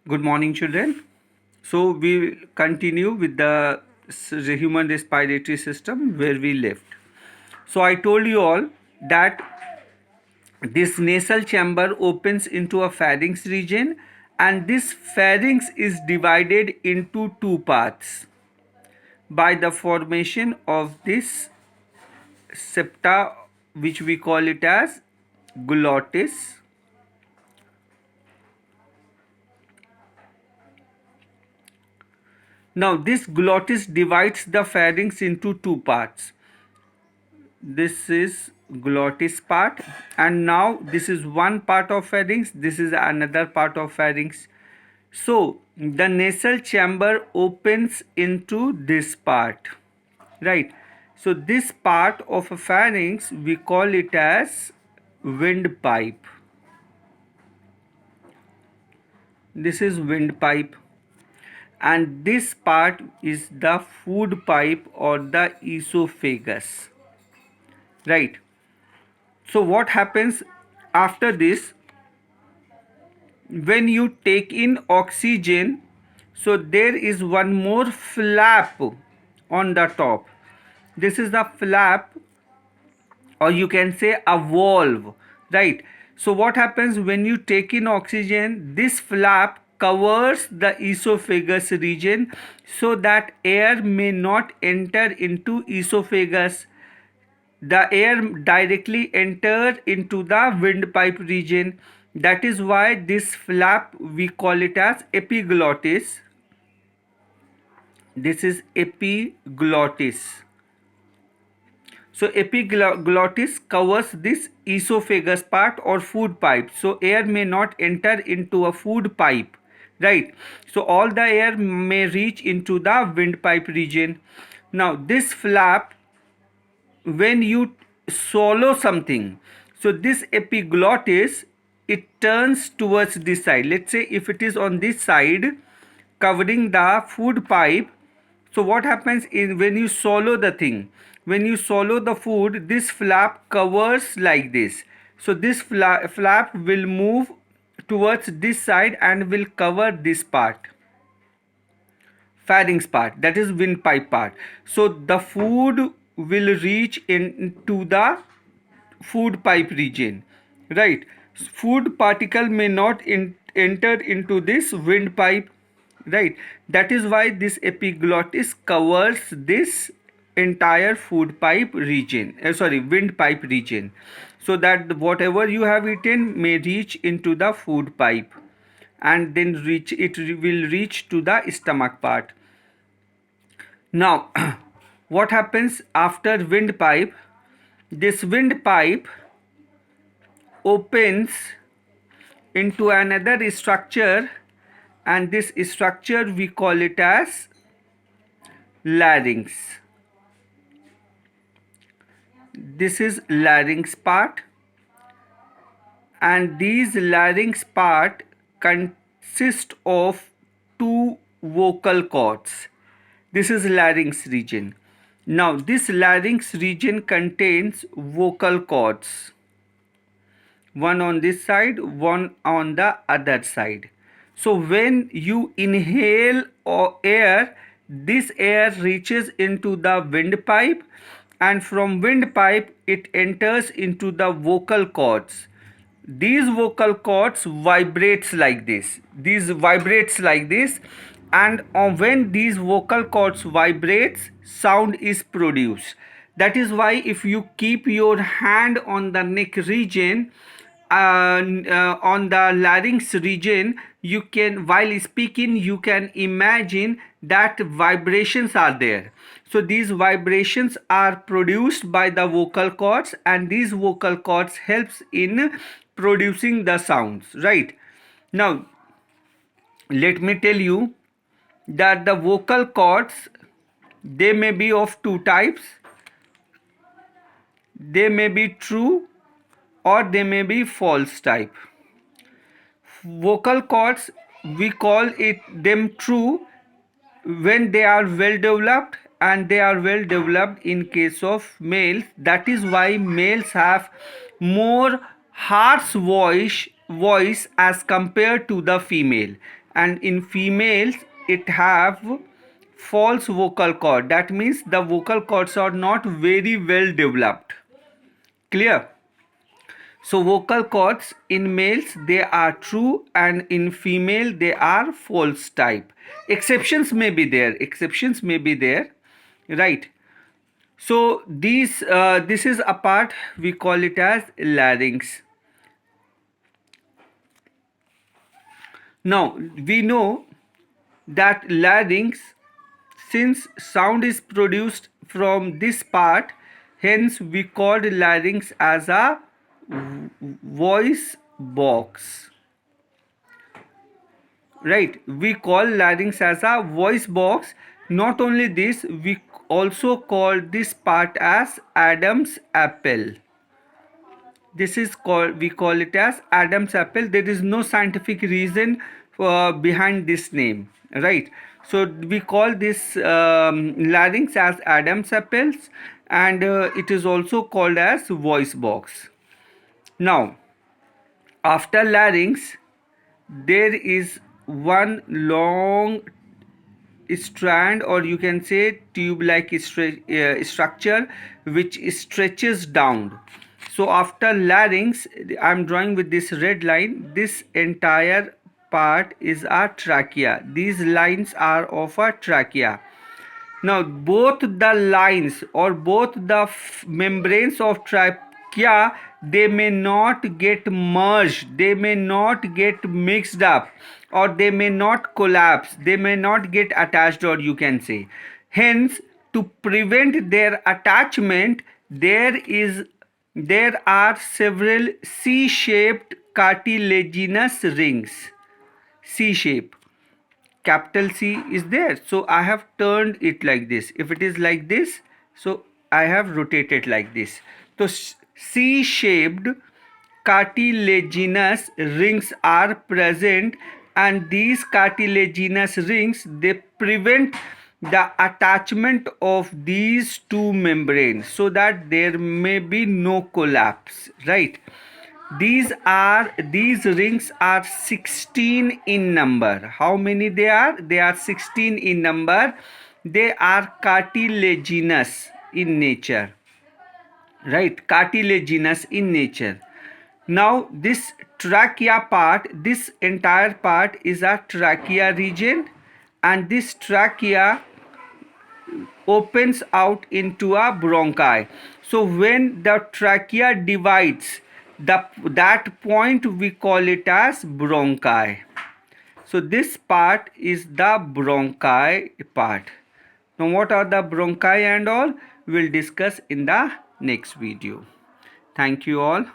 Good morning, children. So we will continue with the human respiratory system where we left. So I told you all that this nasal chamber opens into a pharynx region, and this pharynx is divided into two parts by the formation of this septa, which we call it as glottis. Now this glottis divides the pharynx into two parts. This is glottis part, and now this is one part of pharynx, this is another part of pharynx. So the nasal chamber opens into this part, right? So this part of a pharynx, we call it as windpipe. This is windpipe, and this part is the food pipe or the esophagus, right? So what happens after this? When you take in oxygen, so there is one more flap on the top. This is the flap, or you can say a valve, right? So what happens when you take in oxygen? This flap covers the esophagus region so that air may not enter into esophagus. The air directly enters into the windpipe region. That is why this flap, we call it as epiglottis. This is epiglottis. So epiglottis covers this esophagus part or food pipe. So air may not enter into a food pipe, right? So all the air may reach into the windpipe region. Now this flap, when you swallow something, so this epiglottis, it turns towards this side. Let's say if it is on this side covering the food pipe, so what happens is when you swallow the thing, when you swallow the food, this flap covers like this. So this flap will move towards this side and will cover this part, pharynx part, that is windpipe part. So the food will reach into the food pipe region, right? Food particle may not enter into this windpipe, right? That is why this epiglottis covers this entire food pipe region, windpipe region, so that whatever you have eaten may reach into the food pipe, and then will reach to the stomach part. Now what happens after windpipe? This windpipe opens into another structure, and this structure we call it as larynx. This is larynx part, and these larynx part consist of two vocal cords. This is larynx region. Now this larynx region contains vocal cords, one on this side, one on the other side. So when you inhale air, this air reaches into the windpipe, and from windpipe it enters into the vocal cords. These vocal cords vibrates like this. These vibrates like this, and when these vocal cords vibrates, sound is produced. That is why if you keep your hand on the neck region, on the larynx region, you can, while speaking, you can imagine that vibrations are there. So these vibrations are produced by the vocal cords, and these vocal cords helps in producing the sounds, right? Now let me tell you that the vocal cords, they may be of two types. They may be true or they may be false type. Vocal cords, we call it them true when they are well developed, and they are well developed in case of males. That is why males have more harsh voice as compared to the female. and in females it have false vocal cord. That means the vocal cords are not very well developed. Clear? So vocal cords in males they are true, and in female they are false type. Exceptions may be there. Exceptions may be there, right? So this is a part we call it as larynx. Now we know that larynx, since sound is produced from this part, hence we called larynx as a voice box. Right, we call larynx as a voice box. Not only this, we also call this part as Adam's apple. This is called, we call it as Adam's apple. There is no scientific reason behind this name, right? So we call this larynx as Adam's apples, and it is also called as voice box. Now after larynx there is one long strand, or you can say tube like structure, which stretches down. So after larynx, I'm drawing with this red line, this entire part is a trachea. These lines are of a trachea. Now both the lines or both the membranes of trachea, they may not get merged, they may not get mixed up, or they may not collapse, they may not get attached, or you can say. Hence, to prevent their attachment, there are several C-shaped cartilaginous rings. C shape, capital C is there, so I have turned it like this. If it is like this, so I have rotated like this. So C shaped cartilaginous rings are present, and these cartilaginous rings, they prevent the attachment of these two membranes, so that there may be no collapse, right? These rings are 16 in number. How many they are? They are 16 in number. They are cartilaginous in nature, right? Cartilaginous in nature. Now this trachea part, this entire part is a trachea region, and this trachea opens out into a bronchi. So when the trachea divides, that point we call it as bronchi. So this part is the bronchi part. Now what are the bronchi and all, we'll discuss in the next video. Thank you all.